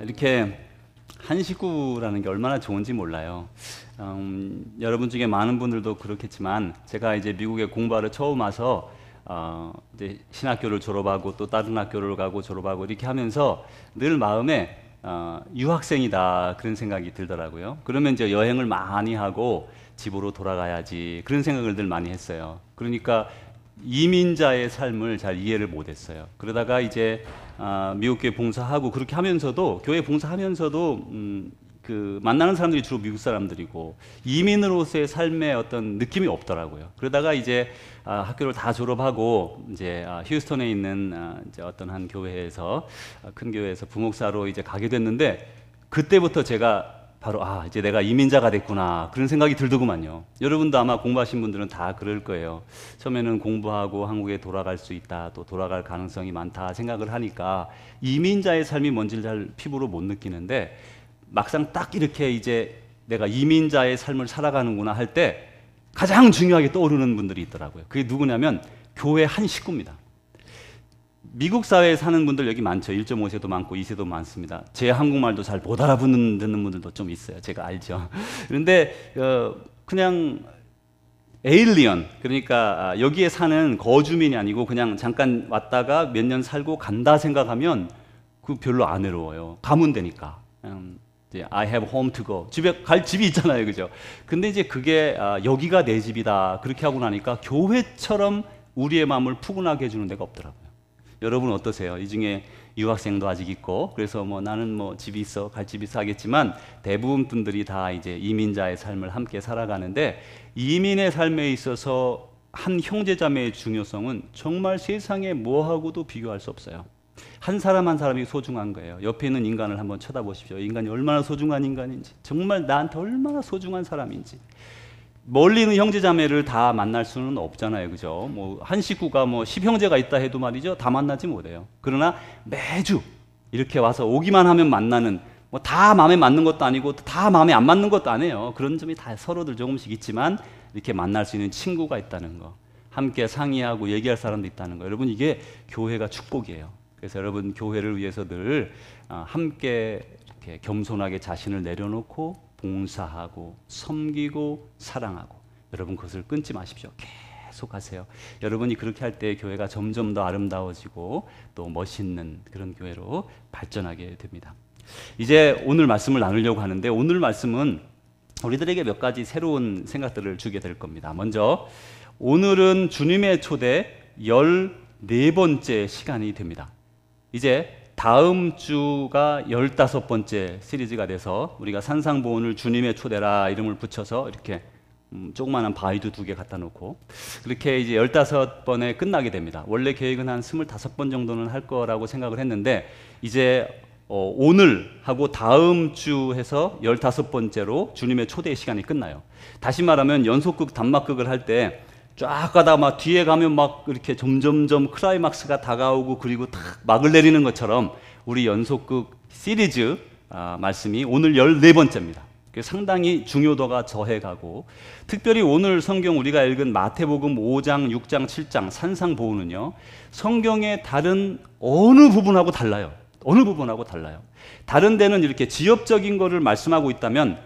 이렇게 한 식구라는 게 얼마나 좋은지 몰라요. 여러분 중에 많은 분들도 그렇겠지만 제가 이제 미국에 공부하러 처음 와서 이제 신학교를 졸업하고 또 다른 학교를 가고 졸업하고 이렇게 하면서 늘 마음에 유학생이다 그런 생각이 들더라고요. 그러면 이제 여행을 많이 하고 집으로 돌아가야지 그런 생각을 늘 많이 했어요. 그러니까 이민자의 삶을 잘 이해를 못했어요. 그러다가 이제 미국 교회 봉사하고 그렇게 하면서도 교회 봉사하면서도 그 만나는 사람들이 주로 미국 사람들이고 이민으로서의 삶의 어떤 느낌이 없더라고요. 그러다가 이제 학교를 다 졸업하고 이제 휴스턴에 있는 이제 어떤 한 교회에서 큰 교회에서 부목사로 이제 가게 됐는데 그때부터 제가 바로 이제 내가 이민자가 됐구나 그런 생각이 들더구만요. 여러분도 아마 공부하신 분들은 다 그럴 거예요. 처음에는 공부하고 한국에 돌아갈 수 있다, 또 돌아갈 가능성이 많다 생각을 하니까 이민자의 삶이 뭔지를 잘 피부로 못 느끼는데 막상 딱 이렇게 이제 내가 이민자의 삶을 살아가는구나 할 때 가장 중요하게 떠오르는 분들이 있더라고요. 그게 누구냐면 교회 한 식구입니다. 미국 사회에 사는 분들 여기 많죠. 1.5세도 많고 2세도 많습니다. 제 한국말도 잘 못 알아듣는 분들도 좀 있어요. 제가 알죠. 그런데 그냥 에일리언, 그러니까 여기에 사는 거주민이 아니고 그냥 잠깐 왔다가 몇 년 살고 간다 생각하면 그 별로 안 외로워요. 가면 되니까. I have home to go. 집에 갈 집이 있잖아요. 그죠? 근데 이제 그게 여기가 내 집이다. 그렇게 하고 나니까 교회처럼 우리의 마음을 푸근하게 해주는 데가 없더라고요. 여러분 어떠세요? 이 중에 유학생도 아직 있고 그래서 뭐 나는 뭐 집이 있어 갈 집이 있어 하겠지만 대부분 분들이 다 이제 이민자의 삶을 함께 살아가는데 이민의 삶에 있어서 한 형제자매의 중요성은 정말 세상에 뭐하고도 비교할 수 없어요. 한 사람 한 사람이 소중한 거예요. 옆에 있는 인간을 한번 쳐다보십시오. 인간이 얼마나 소중한 인간인지, 정말 나한테 얼마나 소중한 사람인지. 멀리 있는 형제자매를 다 만날 수는 없잖아요. 그죠? 뭐 한 식구가 뭐 10형제가 있다 해도 말이죠. 다 만나지 못해요. 그러나 매주 이렇게 와서 오기만 하면 만나는, 뭐 다 마음에 맞는 것도 아니고 다 마음에 안 맞는 것도 아니에요. 그런 점이 다 서로들 조금씩 있지만 이렇게 만날 수 있는 친구가 있다는 거, 함께 상의하고 얘기할 사람도 있다는 거. 여러분 이게 교회가 축복이에요. 그래서 여러분 교회를 위해서 늘 함께 이렇게 겸손하게 자신을 내려놓고 봉사하고 섬기고 사랑하고, 여러분 그것을 끊지 마십시오. 계속 하세요. 여러분이 그렇게 할 때 교회가 점점 더 아름다워지고 또 멋있는 그런 교회로 발전하게 됩니다. 이제 오늘 말씀을 나누려고 하는데 오늘 말씀은 우리들에게 몇 가지 새로운 생각들을 주게 될 겁니다. 먼저 오늘은 주님의 초대 14번째 시간이 됩니다. 이제 다음 주가 15번째 시리즈가 돼서 우리가 산상보훈을 주님의 초대라 이름을 붙여서 이렇게 조그마한 바위도 2개 갖다 놓고 그렇게 이제 15번에 끝나게 됩니다. 원래 계획은 한 25번 정도는 할 거라고 생각을 했는데 이제 오늘 하고 다음 주 해서 15번째로 주님의 초대의 시간이 끝나요. 다시 말하면 연속극 단막극을 할 때 쫙 가다가 막 뒤에 가면 막 이렇게 점점점 클라이막스가 다가오고 그리고 탁 막을 내리는 것처럼 우리 연속극 시리즈 말씀이 오늘 14번째입니다. 상당히 중요도가 저해가고, 특별히 오늘 성경 우리가 읽은 마태복음 5장, 6장, 7장 산상보훈은요 성경의 다른 어느 부분하고 달라요. 어느 부분하고 달라요. 다른 데는 이렇게 지엽적인 거를 말씀하고 있다면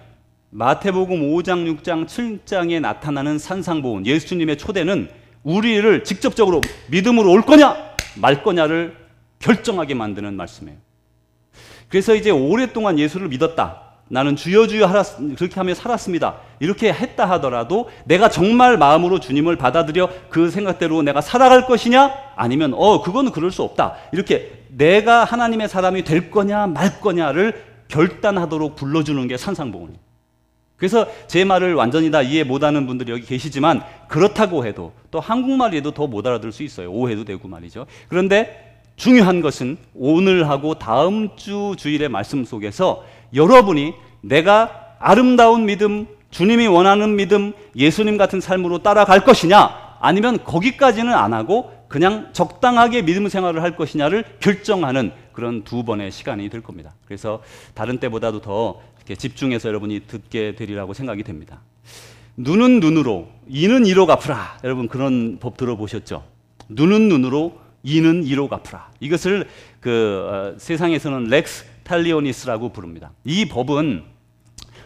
마태복음 5장, 6장, 7장에 나타나는 산상보훈, 예수님의 초대는 우리를 직접적으로 믿음으로 올 거냐 말 거냐를 결정하게 만드는 말씀이에요. 그래서 이제 오랫동안 예수를 믿었다, 나는 주여 주여 그렇게 하며 살았습니다, 이렇게 했다 하더라도 내가 정말 마음으로 주님을 받아들여 그 생각대로 내가 살아갈 것이냐, 아니면 그거는 그럴 수 없다, 이렇게 내가 하나님의 사람이 될 거냐 말 거냐를 결단하도록 불러주는 게 산상보훈이에요. 그래서 제 말을 완전히 다 이해 못하는 분들이 여기 계시지만 그렇다고 해도 또 한국말에도 더 못 알아들을 수 있어요. 오해도 되고 말이죠. 그런데 중요한 것은 오늘하고 다음 주 주일의 말씀 속에서 여러분이 내가 아름다운 믿음, 주님이 원하는 믿음, 예수님 같은 삶으로 따라갈 것이냐, 아니면 거기까지는 안 하고 그냥 적당하게 믿음 생활을 할 것이냐를 결정하는 그런 2번의 시간이 될 겁니다. 그래서 다른 때보다도 더 이렇게 집중해서 여러분이 듣게 되리라고 생각이 됩니다. 눈은 눈으로, 이는 이로 갚으라. 여러분 그런 법 들어보셨죠? 눈은 눈으로, 이는 이로 갚으라. 이것을 세상에서는 렉스 텔리오니스라고 부릅니다. 이 법은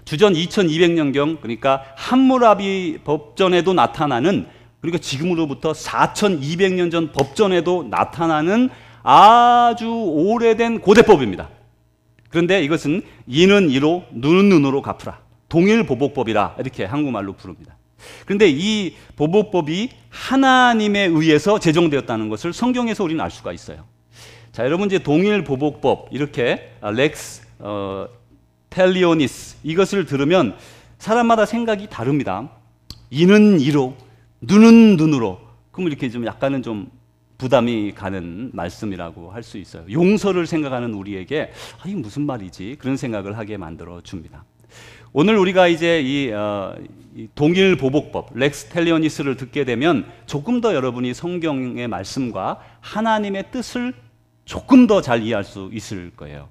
주전 2200년경, 그러니까 함무라비 법전에도 나타나는, 그러니까 지금으로부터 4200년 전 법전에도 나타나는 아주 오래된 고대법입니다. 그런데 이것은 이는 이로 눈은 눈으로 갚으라, 동일보복법이라 이렇게 한국말로 부릅니다. 그런데 이 보복법이 하나님에 의해서 제정되었다는 것을 성경에서 우리는 알 수가 있어요. 자, 여러분 이제 동일보복법, 이렇게 렉스 텔리오니스, 이것을 들으면 사람마다 생각이 다릅니다. 이는 이로, 눈은 눈으로. 그럼 이렇게 좀 약간은 좀 부담이 가는 말씀이라고 할 수 있어요. 용서를 생각하는 우리에게 이게 무슨 말이지? 그런 생각을 하게 만들어 줍니다. 오늘 우리가 이제 이 동일보복법, 렉스 텔리오니스를 듣게 되면 조금 더 여러분이 성경의 말씀과 하나님의 뜻을 조금 더 잘 이해할 수 있을 거예요.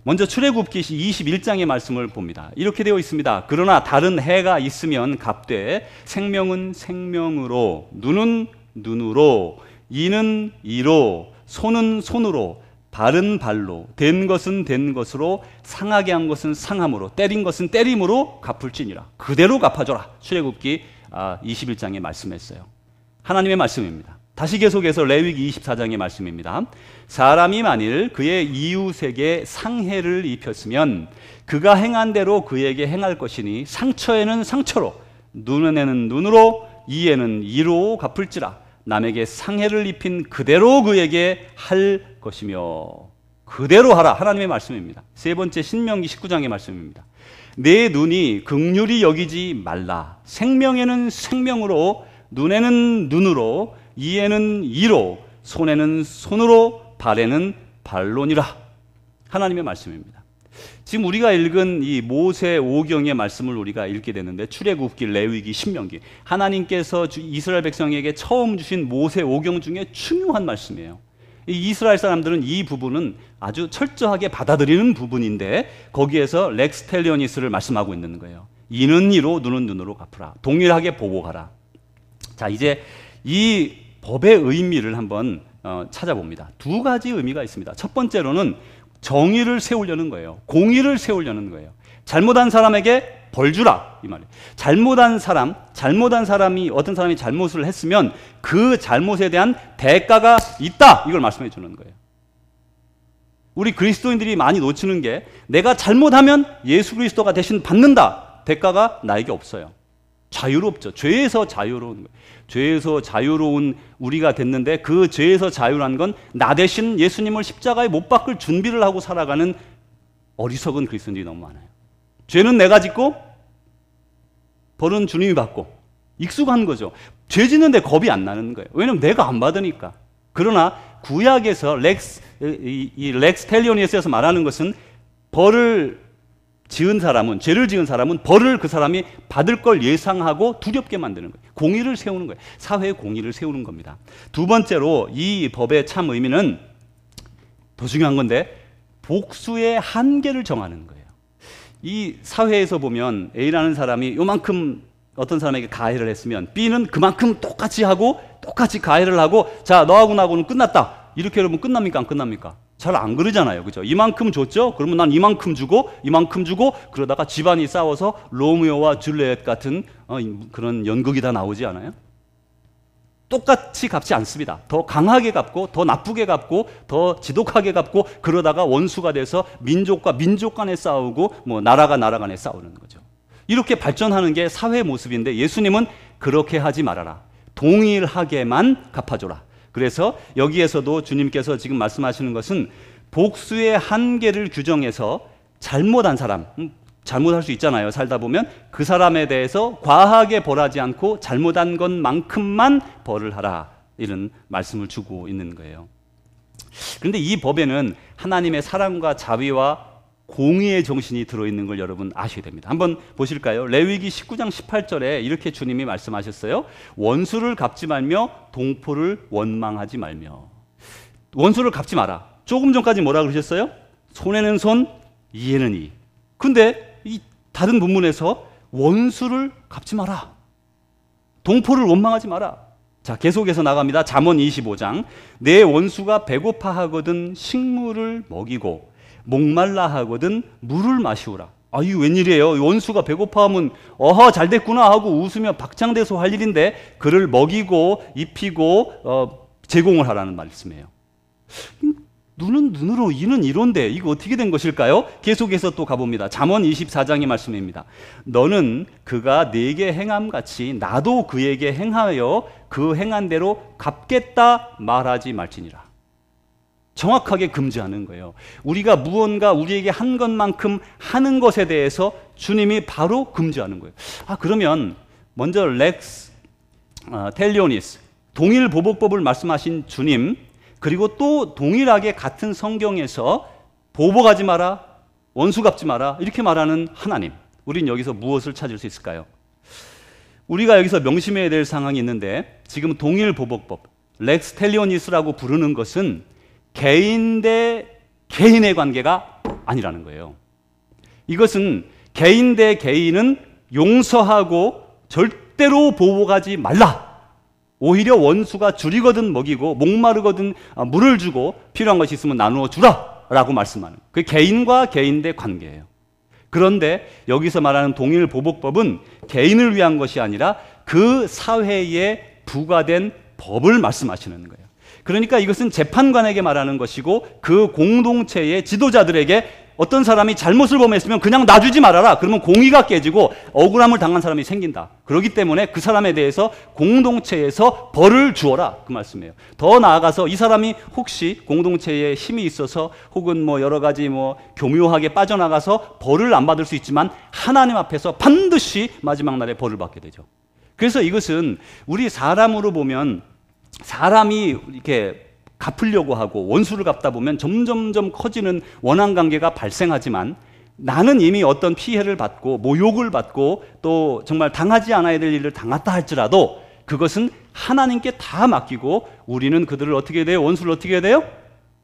먼저 출애굽기 21장의 말씀을 봅니다. 이렇게 되어 있습니다. 그러나 다른 해가 있으면 값되 생명은 생명으로, 눈은 눈으로, 이는 이로, 손은 손으로, 발은 발로, 된 것은 된 것으로, 상하게 한 것은 상함으로, 때린 것은 때림으로 갚을지니라. 그대로 갚아줘라. 출애굽기 21장에 말씀했어요. 하나님의 말씀입니다. 다시 계속해서 레위기 24장의 말씀입니다. 사람이 만일 그의 이웃에게 상해를 입혔으면 그가 행한 대로 그에게 행할 것이니 상처에는 상처로, 눈에는 눈으로, 이에는 이로 갚을지라. 남에게 상해를 입힌 그대로 그에게 할 것이며, 그대로 하라. 하나님의 말씀입니다. 세 번째 신명기 19장의 말씀입니다. 내 눈이 긍휼히 여기지 말라. 생명에는 생명으로, 눈에는 눈으로, 이에는 이로, 손에는 손으로, 발에는 발로니라. 하나님의 말씀입니다. 지금 우리가 읽은 이 모세 오경의 말씀을 우리가 읽게 되는데, 출애굽기, 레위기, 신명기, 하나님께서 이스라엘 백성에게 처음 주신 모세 오경 중에 중요한 말씀이에요. 이 이스라엘 사람들은 이 부분은 아주 철저하게 받아들이는 부분인데, 거기에서 렉스 텔리오니스를 말씀하고 있는 거예요. 이는 이로, 눈은 눈으로 갚으라. 동일하게 보복하라. 자, 이제 이 법의 의미를 한번 찾아봅니다. 두 가지 의미가 있습니다. 첫 번째로는 정의를 세우려는 거예요. 공의를 세우려는 거예요. 잘못한 사람에게 벌 주라, 이 말이에요. 잘못한 사람이, 어떤 사람이 잘못을 했으면 그 잘못에 대한 대가가 있다, 이걸 말씀해 주는 거예요. 우리 그리스도인들이 많이 놓치는 게, 내가 잘못하면 예수 그리스도가 대신 받는다, 대가가 나에게 없어요. 자유롭죠. 죄에서 자유로운 거예요. 죄에서 자유로운 우리가 됐는데, 그 죄에서 자유란 건 나 대신 예수님을 십자가에 못 박을 준비를 하고 살아가는 어리석은 그리스도인들이 너무 많아요. 죄는 내가 짓고 벌은 주님이 받고, 익숙한 거죠. 죄 짓는데 겁이 안 나는 거예요. 왜냐하면 내가 안 받으니까. 그러나 구약에서 렉스 텔리오니스에서 말하는 것은, 죄를 지은 사람은 벌을 그 사람이 받을 걸 예상하고 두렵게 만드는 거예요. 공의를 세우는 거예요. 사회의 공의를 세우는 겁니다. 두 번째로 이 법의 참 의미는 더 중요한 건데, 복수의 한계를 정하는 거예요. 이 사회에서 보면 A라는 사람이 요만큼 어떤 사람에게 가해를 했으면 B는 그만큼 똑같이 하고 똑같이 가해를 하고, 자, 너하고 나하고는 끝났다, 이렇게 여러분 끝납니까? 안 끝납니까? 잘 안 그러잖아요. 그죠? 이만큼 줬죠? 그러면 난 이만큼 주고, 그러다가 집안이 싸워서 로미오와 줄리엣 같은 그런 연극이 다 나오지 않아요? 똑같이 갚지 않습니다. 더 강하게 갚고, 더 나쁘게 갚고, 더 지독하게 갚고, 그러다가 원수가 돼서 민족과 민족 간에 싸우고, 나라가 나라 간에 싸우는 거죠. 이렇게 발전하는 게 사회의 모습인데, 예수님은 그렇게 하지 말아라. 동일하게만 갚아줘라. 그래서 여기에서도 주님께서 지금 말씀하시는 것은, 복수의 한계를 규정해서 잘못한 사람, 잘못할 수 있잖아요. 살다 보면 그 사람에 대해서 과하게 벌하지 않고 잘못한 것만큼만 벌을 하라, 이런 말씀을 주고 있는 거예요. 그런데 이 법에는 하나님의 사랑과 자비와 공의의 정신이 들어있는 걸 여러분 아셔야 됩니다. 한번 보실까요? 레위기 19장 18절에 이렇게 주님이 말씀하셨어요. 원수를 갚지 말며 동포를 원망하지 말며. 원수를 갚지 마라. 조금 전까지 뭐라 그러셨어요? 손에는 손, 이에는 이. 근데 이 다른 본문에서 원수를 갚지 마라, 동포를 원망하지 마라. 자, 계속해서 나갑니다. 잠언 25장. 내 원수가 배고파하거든 식물을 먹이고 목말라 하거든 물을 마시오라. 아, 이게 웬일이에요? 원수가 배고파하면 어허 잘 됐구나 하고 웃으며 박장대소 할 일인데 그를 먹이고 입히고 제공을 하라는 말씀이에요. 눈은 눈으로 이는 이론데 이거 어떻게 된 것일까요? 계속해서 또 가봅니다. 잠언 24장의 말씀입니다. 너는 그가 네게 행함같이 나도 그에게 행하여 그 행한 대로 갚겠다 말하지 말지니라. 정확하게 금지하는 거예요. 우리가 무언가 우리에게 한 것만큼 하는 것에 대해서 주님이 바로 금지하는 거예요. 아, 그러면 먼저 렉스 텔리오니스 동일 보복법을 말씀하신 주님, 그리고 또 동일하게 같은 성경에서 보복하지 마라, 원수 갚지 마라 이렇게 말하는 하나님, 우린 여기서 무엇을 찾을 수 있을까요? 우리가 여기서 명심해야 될 상황이 있는데, 지금 동일 보복법 렉스 텔리오니스라고 부르는 것은 개인 대 개인의 관계가 아니라는 거예요. 이것은 개인 대 개인은 용서하고 절대로 보복하지 말라. 오히려 원수가 줄이거든 먹이고 목마르거든 물을 주고 필요한 것이 있으면 나누어 주라 라고 말씀하는, 그게 개인과 개인 대 관계예요. 그런데 여기서 말하는 동일 보복법은 개인을 위한 것이 아니라 그 사회에 부과된 법을 말씀하시는 거예요. 그러니까 이것은 재판관에게 말하는 것이고, 그 공동체의 지도자들에게 어떤 사람이 잘못을 범했으면 그냥 놔주지 말아라. 그러면 공의가 깨지고 억울함을 당한 사람이 생긴다. 그렇기 때문에 그 사람에 대해서 공동체에서 벌을 주어라, 그 말씀이에요. 더 나아가서 이 사람이 혹시 공동체에 힘이 있어서 혹은 여러 가지 교묘하게 빠져나가서 벌을 안 받을 수 있지만 하나님 앞에서 반드시 마지막 날에 벌을 받게 되죠. 그래서 이것은 우리 사람으로 보면, 사람이 이렇게 갚으려고 하고 원수를 갚다 보면 점점점 커지는 원한 관계가 발생하지만, 나는 이미 어떤 피해를 받고 모욕을 받고 또 정말 당하지 않아야 될 일을 당했다 할지라도 그것은 하나님께 다 맡기고, 우리는 그들을 어떻게 해야 돼요? 원수를 어떻게 해야 돼요?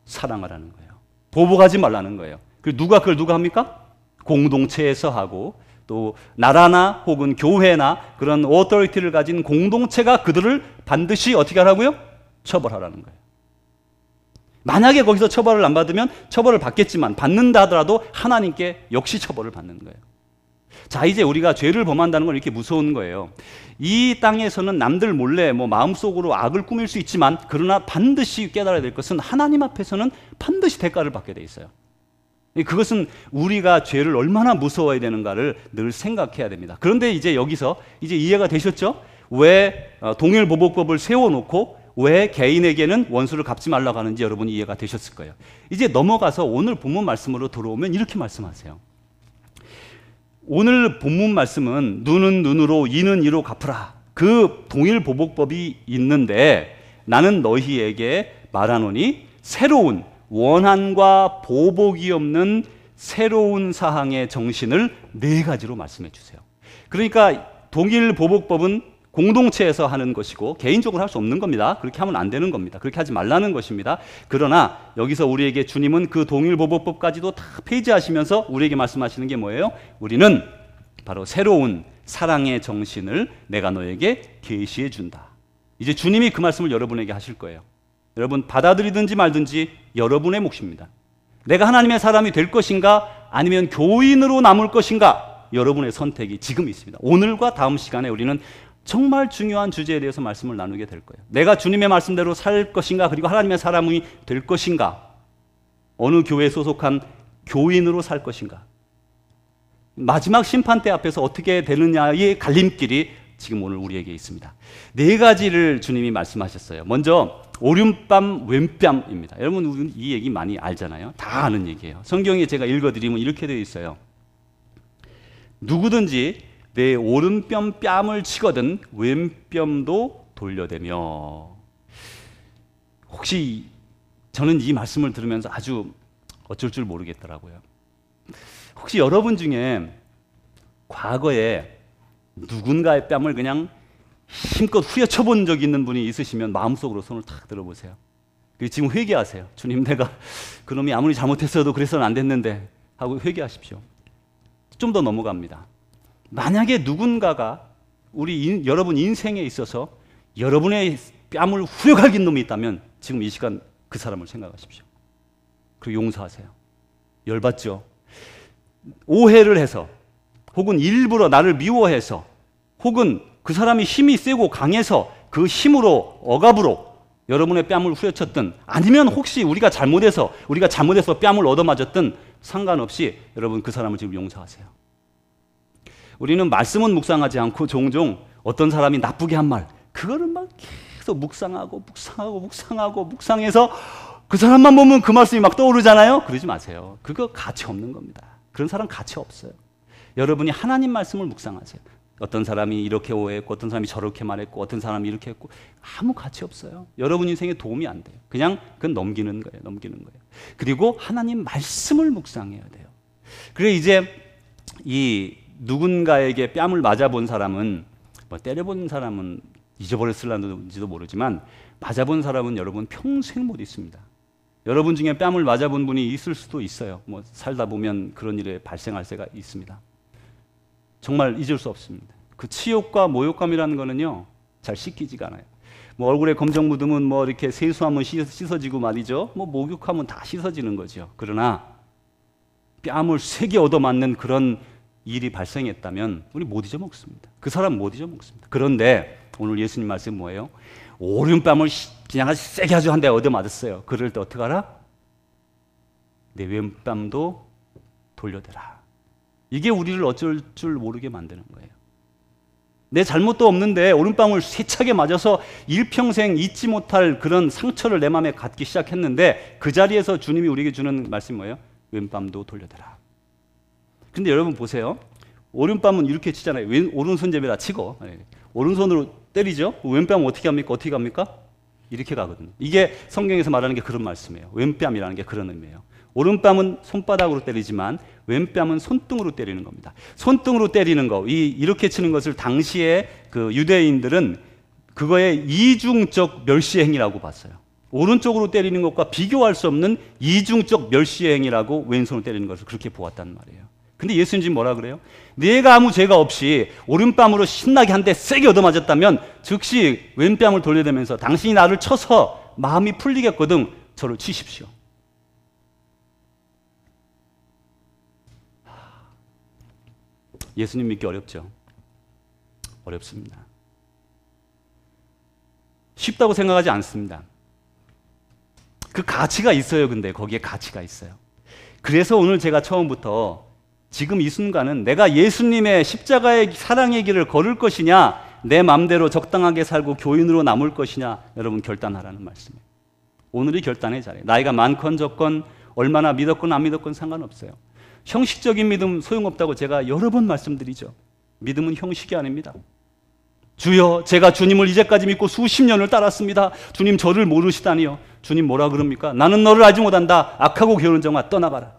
사랑하라는 거예요. 보복하지 말라는 거예요. 그걸 누가 합니까? 공동체에서 하고, 또 나라나 혹은 교회나 그런 오토리티를 가진 공동체가 그들을 반드시 어떻게 하라고요? 처벌하라는 거예요. 만약에 거기서 처벌을 안 받으면 처벌을 받겠지만, 받는다 하더라도 하나님께 역시 처벌을 받는 거예요. 자, 이제 우리가 죄를 범한다는 건 이렇게 무서운 거예요. 이 땅에서는 남들 몰래 마음속으로 악을 꾸밀 수 있지만, 그러나 반드시 깨달아야 될 것은 하나님 앞에서는 반드시 대가를 받게 돼 있어요. 그것은 우리가 죄를 얼마나 무서워해야 되는가를 늘 생각해야 됩니다. 그런데 이제 여기서 이제 이해가 되셨죠? 왜 동일 보복법을 세워놓고 왜 개인에게는 원수를 갚지 말라고 하는지 여러분이 이해가 되셨을 거예요. 이제 넘어가서 오늘 본문 말씀으로 들어오면 이렇게 말씀하세요. 오늘 본문 말씀은 눈은 눈으로 이는 이로 갚으라, 그 동일 보복법이 있는데, 나는 너희에게 말하노니 새로운 원한과 보복이 없는 새로운 사항의 정신을 4가지로 말씀해 주세요. 그러니까 동일 보복법은 공동체에서 하는 것이고 개인적으로 할 수 없는 겁니다. 그렇게 하면 안 되는 겁니다. 그렇게 하지 말라는 것입니다. 그러나 여기서 우리에게 주님은 그 동일 보복법까지도 다 폐지하시면서 우리에게 말씀하시는 게 뭐예요? 우리는 바로 새로운 사랑의 정신을 내가 너에게 계시해 준다. 이제 주님이 그 말씀을 여러분에게 하실 거예요. 여러분 받아들이든지 말든지 여러분의 몫입니다. 내가 하나님의 사람이 될 것인가 아니면 교인으로 남을 것인가, 여러분의 선택이 지금 있습니다. 오늘과 다음 시간에 우리는 정말 중요한 주제에 대해서 말씀을 나누게 될 거예요. 내가 주님의 말씀대로 살 것인가, 그리고 하나님의 사람이 될 것인가, 어느 교회에 소속한 교인으로 살 것인가, 마지막 심판대 앞에서 어떻게 되느냐의 갈림길이 지금 오늘 우리에게 있습니다. 4가지를 주님이 말씀하셨어요. 먼저 오른뺨 왼뺨입니다. 여러분 이 얘기 많이 알잖아요. 다 아는 얘기예요. 성경에 제가 읽어드리면 이렇게 되어 있어요. 누구든지 내 오른뺨 뺨을 치거든 왼뺨도 돌려대며. 혹시 저는 이 말씀을 들으면서 아주 어쩔 줄 모르겠더라고요. 혹시 여러분 중에 과거에 누군가의 뺨을 그냥 힘껏 후려쳐 본 적이 있는 분이 있으시면 마음속으로 손을 탁 들어보세요. 지금 회개하세요. 주님, 내가 그놈이 아무리 잘못했어도 그래서는 안 됐는데 하고 회개하십시오. 좀 더 넘어갑니다. 만약에 누군가가 여러분 인생에 있어서 여러분의 뺨을 후려갈긴 놈이 있다면 지금 이 시간 그 사람을 생각하십시오. 그리고 용서하세요. 열받죠. 오해를 해서 혹은 일부러 나를 미워해서 혹은 그 사람이 힘이 세고 강해서 그 힘으로 억압으로 여러분의 뺨을 후려쳤든 아니면 혹시 우리가 잘못해서 뺨을 얻어맞았든 상관없이 여러분 그 사람을 지금 용서하세요. 우리는 말씀은 묵상하지 않고 종종 어떤 사람이 나쁘게 한 말 그거를 막 계속 묵상해서 그 사람만 보면 그 말씀이 막 떠오르잖아요. 그러지 마세요. 그거 가치 없는 겁니다. 그런 사람 가치 없어요. 여러분이 하나님 말씀을 묵상하세요. 어떤 사람이 이렇게 오해했고 어떤 사람이 저렇게 말했고 어떤 사람이 이렇게 했고 아무 가치 없어요. 여러분 인생에 도움이 안 돼요. 그냥 그건 넘기는 거예요. 그리고 하나님 말씀을 묵상해야 돼요. 그래 이제 이 누군가에게 뺨을 맞아본 사람은 뭐 때려본 사람은 잊어버렸을런지도 모르지만 맞아본 사람은 여러분 평생 못 잊습니다. 여러분 중에 뺨을 맞아본 분이 있을 수도 있어요. 뭐 살다 보면 그런 일이 발생할 때가 있습니다. 정말 잊을 수 없습니다. 그 치욕과 모욕감이라는 거는요, 잘 씻기지가 않아요. 뭐 얼굴에 검정 묻으면 뭐 이렇게 세수하면 씻어지고 말이죠. 뭐 목욕하면 다 씻어지는 거죠. 그러나 뺨을 세게 얻어맞는 그런 일이 발생했다면 우리 못 잊어먹습니다. 그 사람 못 잊어먹습니다. 그런데 오늘 예수님 말씀 뭐예요? 오른뺨을 그냥 아주 세게 아주 한 대 얻어맞았어요. 그럴 때 어떡하라? 내 왼뺨도 돌려대라. 이게 우리를 어쩔 줄 모르게 만드는 거예요. 내 잘못도 없는데 오른뺨을 세차게 맞아서 일평생 잊지 못할 그런 상처를 내 마음에 갖기 시작했는데 그 자리에서 주님이 우리에게 주는 말씀이 뭐예요? 왼뺨도 돌려대라. 근데 여러분 보세요. 오른뺨은 이렇게 치잖아요. 오른손잡이라 치고 오른손으로 때리죠. 왼뺨은 어떻게 합니까? 이렇게 가거든요. 이게 성경에서 말하는 게 그런 말씀이에요. 왼뺨이라는 게 그런 의미예요. 오른뺨은 손바닥으로 때리지만 왼뺨은 손등으로 때리는 겁니다. 손등으로 때리는 거, 이렇게 치는 것을 당시에 그 유대인들은 그거의 이중적 멸시 행위라고 봤어요. 오른쪽으로 때리는 것과 비교할 수 없는 이중적 멸시 행위라고 왼손으로 때리는 것을 그렇게 보았단 말이에요. 근데 예수님 지금 뭐라 그래요? 내가 아무 죄가 없이 오른뺨으로 신나게 한 대 세게 얻어맞았다면 즉시 왼뺨을 돌려대면서 당신이 나를 쳐서 마음이 풀리겠거든 저를 치십시오. 예수님 믿기 어렵죠? 어렵습니다. 쉽다고 생각하지 않습니다. 그 가치가 있어요. 근데 거기에 가치가 있어요. 그래서 오늘 제가 처음부터 지금 이 순간은 내가 예수님의 십자가의 사랑의 길을 걸을 것이냐 내 마음대로 적당하게 살고 교인으로 남을 것이냐 여러분 결단하라는 말씀이에요. 오늘이 결단의 자리예요. 나이가 많건 적건 얼마나 믿었건 안 믿었건 상관없어요. 형식적인 믿음 소용없다고 제가 여러 번 말씀드리죠. 믿음은 형식이 아닙니다. 주여 제가 주님을 이제까지 믿고 수십 년을 따랐습니다. 주님 저를 모르시다니요. 주님 뭐라 그럽니까? 나는 너를 알지 못한다. 악하고 게으른 자와 떠나가라.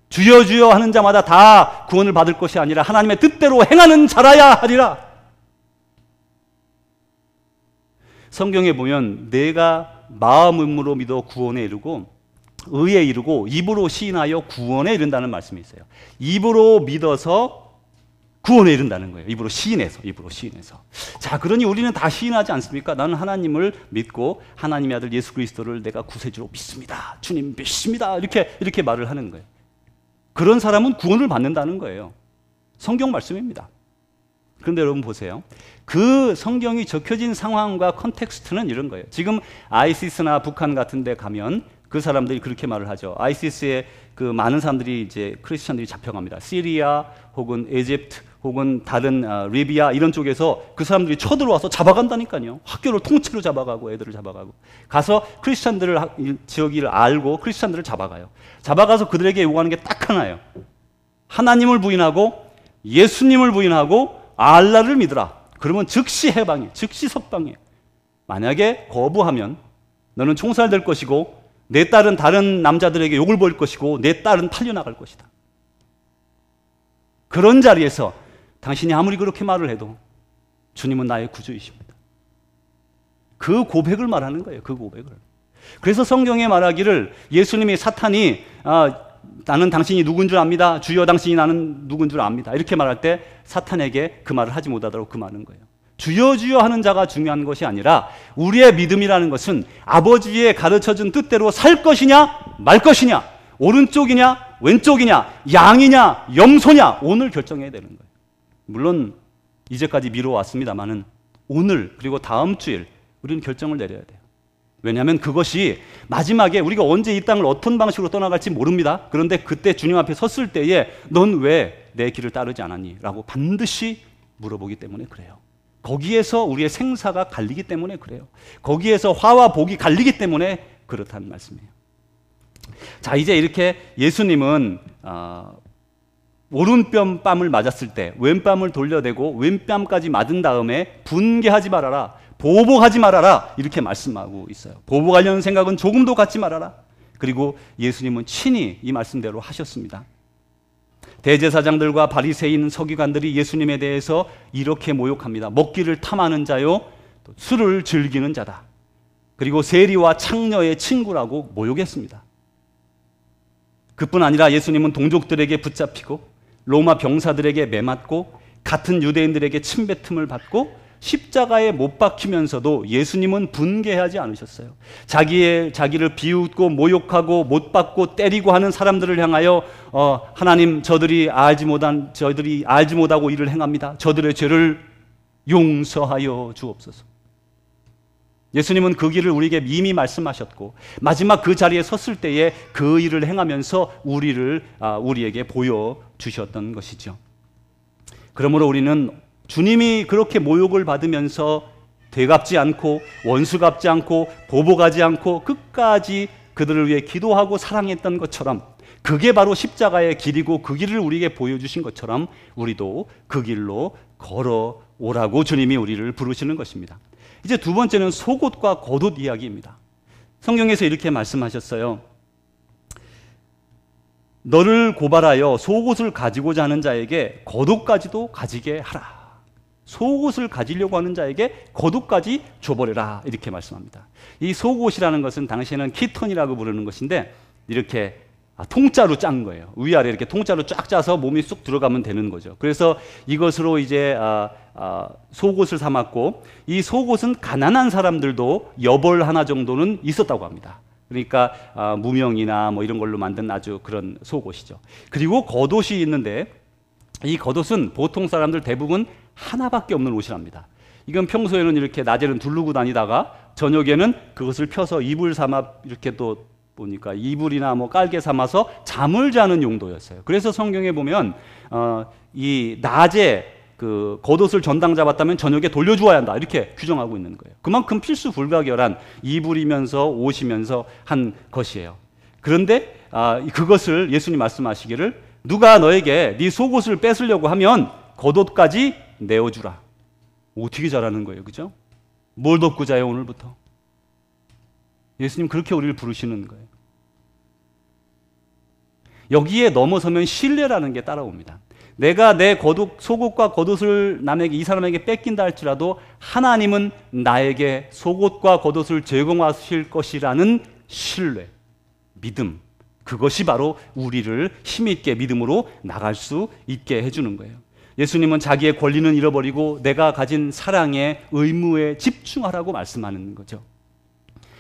주여 주여 하는 자마다 다 구원을 받을 것이 아니라 하나님의 뜻대로 행하는 자라야 하리라. 성경에 보면 내가 마음으로 믿어 구원에 이르고 의에 이르고 입으로 시인하여 구원에 이른다는 말씀이 있어요. 입으로 믿어서 구원에 이른다는 거예요. 입으로 시인해서. 자, 그러니 우리는 다 시인하지 않습니까? 나는 하나님을 믿고 하나님의 아들 예수 그리스도를 내가 구세주로 믿습니다. 주님 믿습니다. 이렇게 말을 하는 거예요. 그런 사람은 구원을 받는다는 거예요. 성경 말씀입니다. 그런데 여러분 보세요. 그 성경이 적혀진 상황과 컨텍스트는 이런 거예요. 지금 아이시스나 북한 같은 데 가면 그 사람들이 그렇게 말을 하죠. 아이시스에 그 많은 사람들이 이제 크리스천들이 잡혀갑니다. 시리아 혹은 이집트 혹은 다른 리비아 이런 쪽에서 그 사람들이 쳐들어와서 잡아간다니까요. 학교를 통째로 잡아가고 애들을 잡아가고 가서 크리스천들을 지역을 알고 크리스천들을 잡아가요. 잡아가서 그들에게 요구하는 게 딱 하나예요. 하나님을 부인하고 예수님을 부인하고 알라를 믿으라. 그러면 즉시 해방이에요. 즉시 석방이에요. 만약에 거부하면 너는 총살될 것이고 내 딸은 다른 남자들에게 욕을 보일 것이고 내 딸은 팔려나갈 것이다. 그런 자리에서 당신이 아무리 그렇게 말을 해도 주님은 나의 구주이십니다. 그 고백을 말하는 거예요. 그 고백을. 그래서 성경에 말하기를 예수님이 사탄이 나는 당신이 누군 줄 압니다. 주여 당신이 나는 누군 줄 압니다. 이렇게 말할 때 사탄에게 그 말을 하지 못하도록 금하는 거예요. 주여 주여 하는 자가 중요한 것이 아니라 우리의 믿음이라는 것은 아버지의 가르쳐준 뜻대로 살 것이냐 말 것이냐 오른쪽이냐 왼쪽이냐 양이냐 염소냐 오늘 결정해야 되는 거예요. 물론 이제까지 미뤄왔습니다만은 오늘 그리고 다음 주일 우리는 결정을 내려야 돼요. 왜냐하면 그것이 마지막에 우리가 언제 이 땅을 어떤 방식으로 떠나갈지 모릅니다. 그런데 그때 주님 앞에 섰을 때에 넌 왜 내 길을 따르지 않았니? 라고 반드시 물어보기 때문에 그래요. 거기에서 우리의 생사가 갈리기 때문에 그래요. 거기에서 화와 복이 갈리기 때문에 그렇다는 말씀이에요. 자, 이제 이렇게 예수님은 오른뺨 뺨을 맞았을 때 왼뺨을 돌려대고 왼뺨까지 맞은 다음에 분개하지 말아라, 보복하지 말아라 이렇게 말씀하고 있어요. 보복하려는 생각은 조금도 갖지 말아라. 그리고 예수님은 친히 이 말씀대로 하셨습니다. 대제사장들과 바리새인 서기관들이 예수님에 대해서 이렇게 모욕합니다. 먹기를 탐하는 자요, 또 술을 즐기는 자다. 그리고 세리와 창녀의 친구라고 모욕했습니다. 그뿐 아니라 예수님은 동족들에게 붙잡히고 로마 병사들에게 매맞고 같은 유대인들에게 침뱉음을 받고 십자가에 못 박히면서도 예수님은 분개하지 않으셨어요. 자기를 비웃고 모욕하고 못 박고 때리고 하는 사람들을 향하여 하나님 저들이 알지 못하고 이를 행합니다. 저들의 죄를 용서하여 주옵소서. 예수님은 그 길을 우리에게 이미 말씀하셨고 마지막 그 자리에 섰을 때에 그 일을 행하면서 우리에게 보여주셨던 것이죠. 그러므로 우리는 주님이 그렇게 모욕을 받으면서 되갚지 않고 원수 갚지 않고 보복하지 않고 끝까지 그들을 위해 기도하고 사랑했던 것처럼 그게 바로 십자가의 길이고 그 길을 우리에게 보여주신 것처럼 우리도 그 길로 걸어오라고 주님이 우리를 부르시는 것입니다. 이제 두 번째는 속옷과 겉옷 이야기입니다. 성경에서 이렇게 말씀하셨어요. 너를 고발하여 속옷을 가지고자 하는 자에게 겉옷까지도 가지게 하라. 속옷을 가지려고 하는 자에게 겉옷까지 줘버려라 이렇게 말씀합니다. 이 속옷이라는 것은 당시에는 키톤이라고 부르는 것인데 이렇게 통짜로 짠 거예요. 위아래 이렇게 통짜로 쫙 짜서 몸이 쑥 들어가면 되는 거죠. 그래서 이것으로 이제 속옷을 삼았고 이 속옷은 가난한 사람들도 여벌 하나 정도는 있었다고 합니다. 그러니까 무명이나 뭐 이런 걸로 만든 아주 그런 속옷이죠. 그리고 겉옷이 있는데 이 겉옷은 보통 사람들 대부분 하나밖에 없는 옷이랍니다. 이건 평소에는 이렇게 낮에는 두르고 다니다가 저녁에는 그것을 펴서 이불 삼아 이렇게 또 보니까 이불이나 뭐 깔개 삼아서 잠을 자는 용도였어요. 그래서 성경에 보면 이 낮에 그 겉옷을 전당 잡았다면 저녁에 돌려주어야 한다 이렇게 규정하고 있는 거예요. 그만큼 필수 불가결한 이불이면서 옷이면서 한 것이에요. 그런데 그것을 예수님 말씀하시기를 누가 너에게 네 속옷을 뺏으려고 하면 겉옷까지 내어주라. 어떻게 잘하는 거예요, 그죠? 뭘 덮고 자요 오늘부터? 예수님 그렇게 우리를 부르시는 거예요. 여기에 넘어서면 신뢰라는 게 따라옵니다. 내가 내 속옷과 겉옷을 남에게 이 사람에게 뺏긴다 할지라도 하나님은 나에게 속옷과 겉옷을 제공하실 것이라는 신뢰, 믿음, 그것이 바로 우리를 힘있게 믿음으로 나갈 수 있게 해주는 거예요. 예수님은 자기의 권리는 잃어버리고 내가 가진 사랑의 의무에 집중하라고 말씀하는 거죠.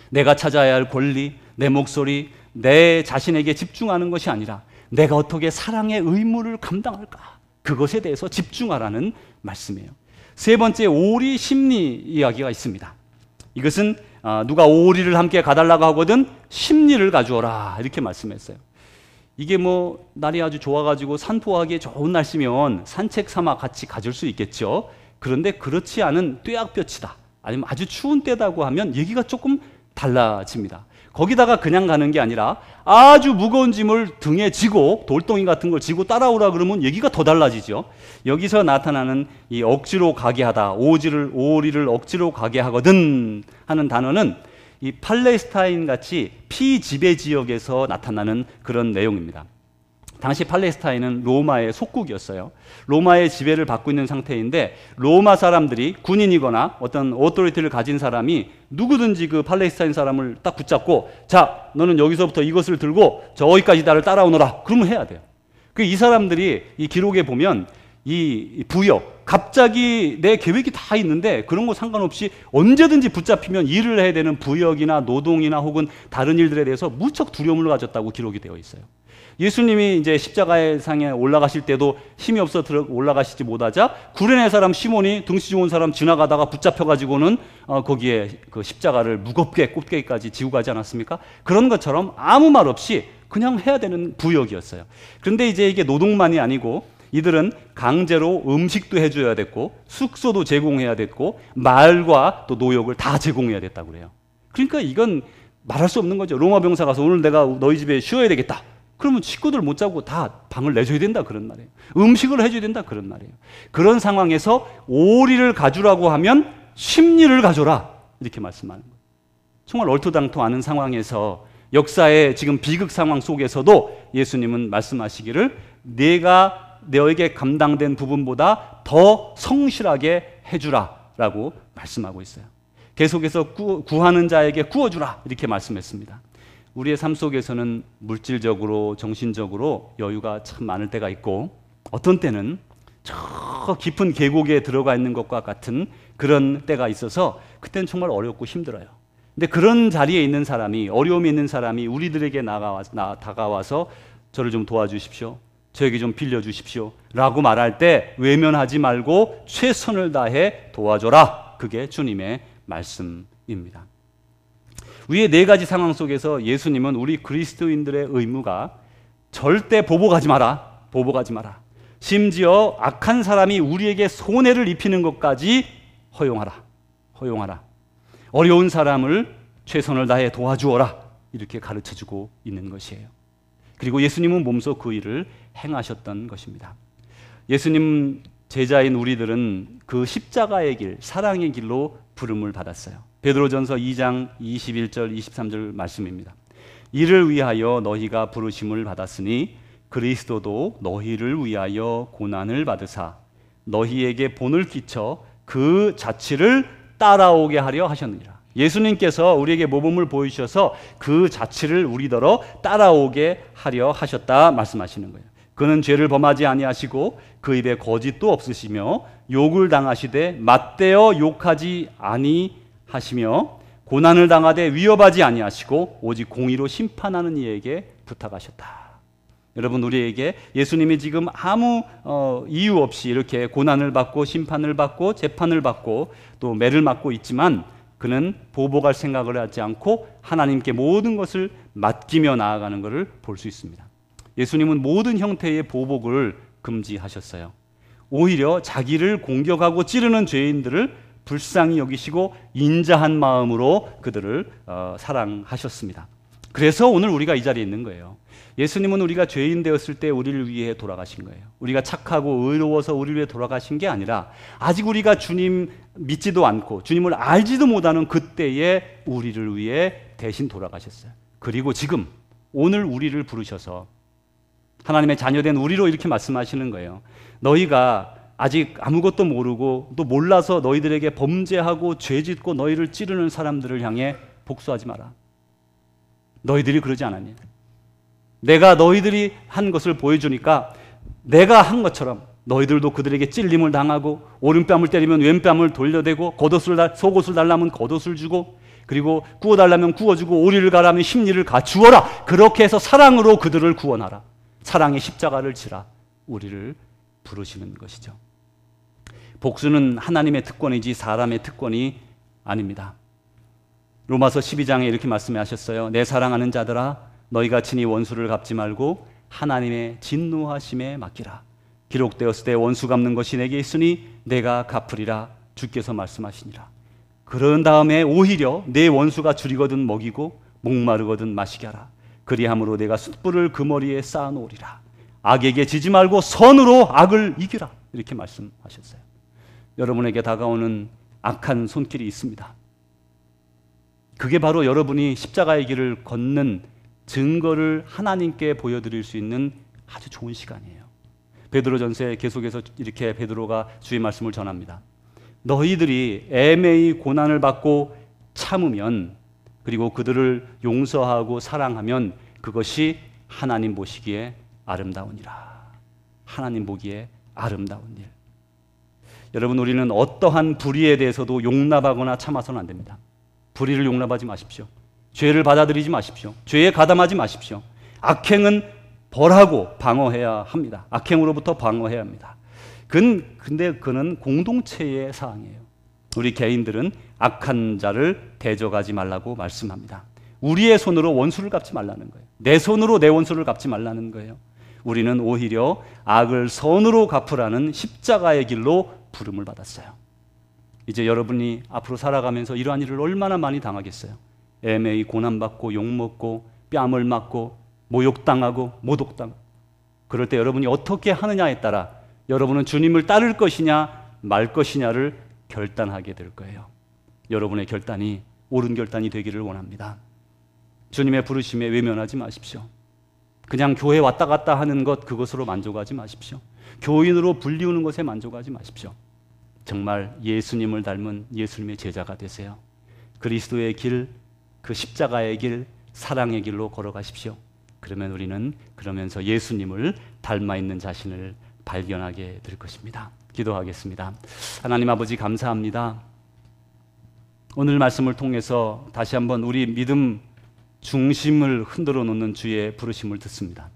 내가 찾아야 할 권리, 내 목소리, 내 자신에게 집중하는 것이 아니라 내가 어떻게 사랑의 의무를 감당할까? 그것에 대해서 집중하라는 말씀이에요. 세 번째, 오리 심리 이야기가 있습니다. 이것은 누가 오리를 함께 가달라고 하거든 심리를 가져오라 이렇게 말씀했어요. 이게 뭐 날이 아주 좋아가지고 산포하기에 좋은 날씨면 산책 삼아 같이 가줄 수 있겠죠. 그런데 그렇지 않은 뙤약볕이다 아니면 아주 추운 때다고 하면 얘기가 조금 달라집니다. 거기다가 그냥 가는 게 아니라 아주 무거운 짐을 등에 지고 돌덩이 같은 걸 지고 따라오라 그러면 얘기가 더 달라지죠. 여기서 나타나는 이 억지로 가게 하다, 오리를 억지로 가게 하거든 하는 단어는 이 팔레스타인 같이 피지배 지역에서 나타나는 그런 내용입니다. 당시 팔레스타인은 로마의 속국이었어요. 로마의 지배를 받고 있는 상태인데 로마 사람들이 군인이거나 어떤 오토리티를 가진 사람이 누구든지 그 팔레스타인 사람을 딱 붙잡고 자 너는 여기서부터 이것을 들고 저기까지 나를 따라오너라 그러면 해야 돼요. 이 사람들이 이 기록에 보면 이 부역 갑자기 내 계획이 다 있는데 그런 거 상관없이 언제든지 붙잡히면 일을 해야 되는 부역이나 노동이나 혹은 다른 일들에 대해서 무척 두려움을 가졌다고 기록이 되어 있어요. 예수님이 이제 십자가의 상에 올라가실 때도 힘이 없어 올라가시지 못하자 구레네 사람 시몬이 등치 좋은 사람 지나가다가 붙잡혀가지고는 거기에 그 십자가를 무겁게 꼭대기까지 지고 가지 않았습니까? 그런 것처럼 아무 말 없이 그냥 해야 되는 부역이었어요. 그런데 이제 이게 노동만이 아니고 이들은 강제로 음식도 해줘야 됐고 숙소도 제공해야 됐고 말과 또 노역을 다 제공해야 됐다고 그래요. 그러니까 이건 말할 수 없는 거죠. 로마 병사 가서 오늘 내가 너희 집에 쉬어야 되겠다. 그러면 식구들 못 자고 다 방을 내줘야 된다 그런 말이에요. 음식을 해줘야 된다 그런 말이에요. 그런 상황에서 오리를 가주라고 하면 십리를 가져라 이렇게 말씀하는 거예요. 정말 얼토당토하는 상황에서 역사의 지금 비극 상황 속에서도 예수님은 말씀하시기를 내가 너에게 감당된 부분보다 더 성실하게 해주라 라고 말씀하고 있어요. 계속해서 구하는 자에게 구워주라 이렇게 말씀했습니다. 우리의 삶 속에서는 물질적으로 정신적으로 여유가 참 많을 때가 있고 어떤 때는 저 깊은 계곡에 들어가 있는 것과 같은 그런 때가 있어서 그때는 정말 어렵고 힘들어요. 근데 그런 자리에 있는 사람이 어려움이 있는 사람이 우리들에게 다가와서 저를 좀 도와주십시오. 저에게 좀 빌려주십시오. 라고 말할 때 외면하지 말고 최선을 다해 도와줘라. 그게 주님의 말씀입니다. 위의 네 가지 상황 속에서 예수님은 우리 그리스도인들의 의무가 절대 보복하지 마라. 보복하지 마라. 심지어 악한 사람이 우리에게 손해를 입히는 것까지 허용하라. 허용하라. 어려운 사람을 최선을 다해 도와주어라. 이렇게 가르쳐주고 있는 것이에요. 그리고 예수님은 몸소 그 일을 행하셨던 것입니다. 예수님 제자인 우리들은 그 십자가의 길, 사랑의 길로 부름을 받았어요. 베드로전서 2장 21절 23절 말씀입니다. 이를 위하여 너희가 부르심을 받았으니 그리스도도 너희를 위하여 고난을 받으사 너희에게 본을 끼쳐 그 자취를 따라오게 하려 하셨느니라. 예수님께서 우리에게 모범을 보이셔서 그 자취를 우리더러 따라오게 하려 하셨다 말씀하시는 거예요. 그는 죄를 범하지 아니하시고 그 입에 거짓도 없으시며 욕을 당하시되 맞대어 욕하지 아니하시며 고난을 당하되 위협하지 아니하시고 오직 공의로 심판하는 이에게 부탁하셨다. 여러분, 우리에게 예수님이 지금 아무 이유 없이 이렇게 고난을 받고 심판을 받고 재판을 받고 또 매를 맞고 있지만 그는 보복할 생각을 하지 않고 하나님께 모든 것을 맡기며 나아가는 것을 볼 수 있습니다. 예수님은 모든 형태의 보복을 금지하셨어요. 오히려 자기를 공격하고 찌르는 죄인들을 불쌍히 여기시고 인자한 마음으로 그들을 사랑하셨습니다. 그래서 오늘 우리가 이 자리에 있는 거예요. 예수님은 우리가 죄인 되었을 때 우리를 위해 돌아가신 거예요. 우리가 착하고 의로워서 우리를 위해 돌아가신 게 아니라 아직 우리가 주님 믿지도 않고 주님을 알지도 못하는 그때에 우리를 위해 대신 돌아가셨어요. 그리고 지금 오늘 우리를 부르셔서 하나님의 자녀된 우리로 이렇게 말씀하시는 거예요. 너희가 아직 아무것도 모르고 또 몰라서 너희들에게 범죄하고 죄짓고 너희를 찌르는 사람들을 향해 복수하지 마라. 너희들이 그러지 않았니? 내가 너희들이 한 것을 보여주니까 내가 한 것처럼 너희들도 그들에게 찔림을 당하고 오른뺨을 때리면 왼뺨을 돌려대고 속옷을 달라면 겉옷을 주고 그리고 구워달라면 구워주고 오리를 가라면 십리를 주어라. 그렇게 해서 사랑으로 그들을 구원하라. 사랑의 십자가를 지라. 우리를 부르시는 것이죠. 복수는 하나님의 특권이지 사람의 특권이 아닙니다. 로마서 12장에 이렇게 말씀하셨어요. 내 사랑하는 자들아 너희가 친히 원수를 갚지 말고 하나님의 진노하심에 맡기라. 기록되었을 때 원수 갚는 것이 내게 있으니 내가 갚으리라. 주께서 말씀하시니라. 그런 다음에 오히려 내 원수가 줄이거든 먹이고 목마르거든 마시게 하라. 그리함으로 내가 숯불을 그 머리에 쌓아놓으리라. 악에게 지지 말고 선으로 악을 이기라. 이렇게 말씀하셨어요. 여러분에게 다가오는 악한 손길이 있습니다. 그게 바로 여러분이 십자가의 길을 걷는 증거를 하나님께 보여드릴 수 있는 아주 좋은 시간이에요. 베드로전서에 계속해서 이렇게 베드로가 주의 말씀을 전합니다. 너희들이 애매히 고난을 받고 참으면 그리고 그들을 용서하고 사랑하면 그것이 하나님 보시기에 아름다우니라. 하나님 보기에 아름다운 일. 여러분, 우리는 어떠한 불의에 대해서도 용납하거나 참아서는 안 됩니다. 불의를 용납하지 마십시오. 죄를 받아들이지 마십시오. 죄에 가담하지 마십시오. 악행은 벌하고 방어해야 합니다. 악행으로부터 방어해야 합니다. 근데 그는 공동체의 사항이에요. 우리 개인들은 악한 자를 대적하지 말라고 말씀합니다. 우리의 손으로 원수를 갚지 말라는 거예요. 내 손으로 내 원수를 갚지 말라는 거예요. 우리는 오히려 악을 선으로 갚으라는 십자가의 길로 부름을 받았어요. 이제 여러분이 앞으로 살아가면서 이러한 일을 얼마나 많이 당하겠어요. 애매히 고난받고 욕먹고 뺨을 맞고 모욕당하고 모독당하고. 그럴 때 여러분이 어떻게 하느냐에 따라 여러분은 주님을 따를 것이냐 말 것이냐를 결단하게 될 거예요. 여러분의 결단이 옳은 결단이 되기를 원합니다. 주님의 부르심에 외면하지 마십시오. 그냥 교회 왔다 갔다 하는 것, 그것으로 만족하지 마십시오. 교인으로 불리우는 것에 만족하지 마십시오. 정말 예수님을 닮은 예수님의 제자가 되세요. 그리스도의 길, 그 십자가의 길, 사랑의 길로 걸어가십시오. 그러면 우리는 그러면서 예수님을 닮아 있는 자신을 발견하게 될 것입니다. 기도하겠습니다. 하나님 아버지, 감사합니다. 오늘 말씀을 통해서 다시 한번 우리 믿음 중심을 흔들어 놓는 주의 부르심을 듣습니다.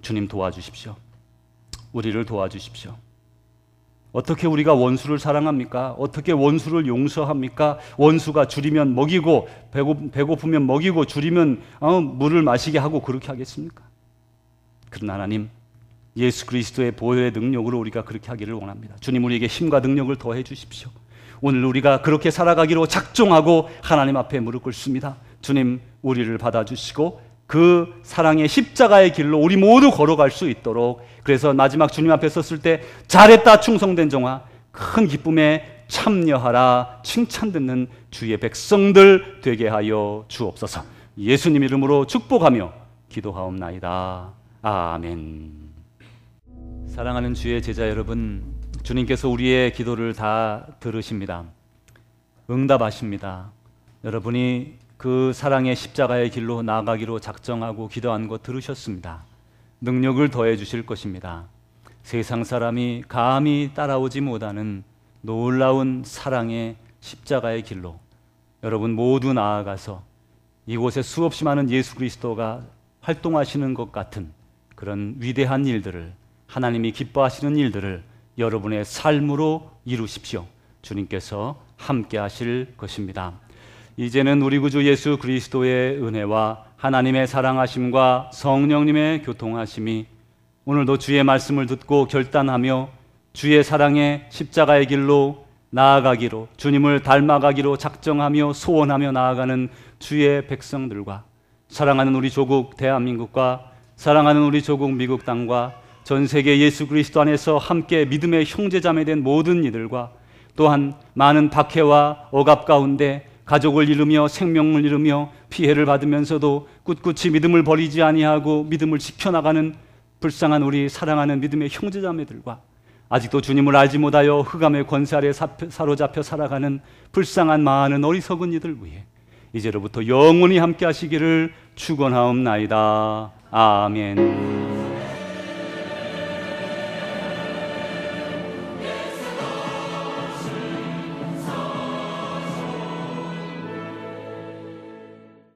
주님, 도와주십시오. 우리를 도와주십시오. 어떻게 우리가 원수를 사랑합니까? 어떻게 원수를 용서합니까? 원수가 줄이면 먹이고 배고프면 먹이고 줄이면 물을 마시게 하고 그렇게 하겠습니까? 그러나 하나님, 예수 그리스도의 보혈의 능력으로 우리가 그렇게 하기를 원합니다. 주님, 우리에게 힘과 능력을 더해 주십시오. 오늘 우리가 그렇게 살아가기로 작정하고 하나님 앞에 무릎 꿇습니다. 주님, 우리를 받아주시고 그 사랑의 십자가의 길로 우리 모두 걸어갈 수 있도록, 그래서 마지막 주님 앞에 섰을 때 잘했다 충성된 종아, 큰 기쁨에 참여하라 칭찬 듣는 주의 백성들 되게 하여 주옵소서. 예수님 이름으로 축복하며 기도하옵나이다. 아멘. 사랑하는 주의 제자 여러분, 주님께서 우리의 기도를 다 들으십니다. 응답하십니다. 여러분이 그 사랑의 십자가의 길로 나아가기로 작정하고 기도한 것 들으셨습니다. 능력을 더해 주실 것입니다. 세상 사람이 감히 따라오지 못하는 놀라운 사랑의 십자가의 길로 여러분 모두 나아가서 이곳에 수없이 많은 예수 그리스도가 활동하시는 것 같은 그런 위대한 일들을, 하나님이 기뻐하시는 일들을 여러분의 삶으로 이루십시오. 주님께서 함께 하실 것입니다. 이제는 우리 구주 예수 그리스도의 은혜와 하나님의 사랑하심과 성령님의 교통하심이 오늘도 주의 말씀을 듣고 결단하며 주의 사랑의 십자가의 길로 나아가기로, 주님을 닮아가기로 작정하며 소원하며 나아가는 주의 백성들과, 사랑하는 우리 조국 대한민국과 사랑하는 우리 조국 미국 땅과 전 세계 예수 그리스도 안에서 함께 믿음의 형제자매 된 모든 이들과, 또한 많은 박해와 억압 가운데 가족을 잃으며 생명을 잃으며 피해를 받으면서도 꿋꿋이 믿음을 버리지 아니하고 믿음을 지켜나가는 불쌍한 우리 사랑하는 믿음의 형제자매들과, 아직도 주님을 알지 못하여 흑암의 권세 아래 사로잡혀 살아가는 불쌍한 많은 어리석은 이들 위해 이제로부터 영원히 함께 하시기를 축원하옵나이다. 아멘.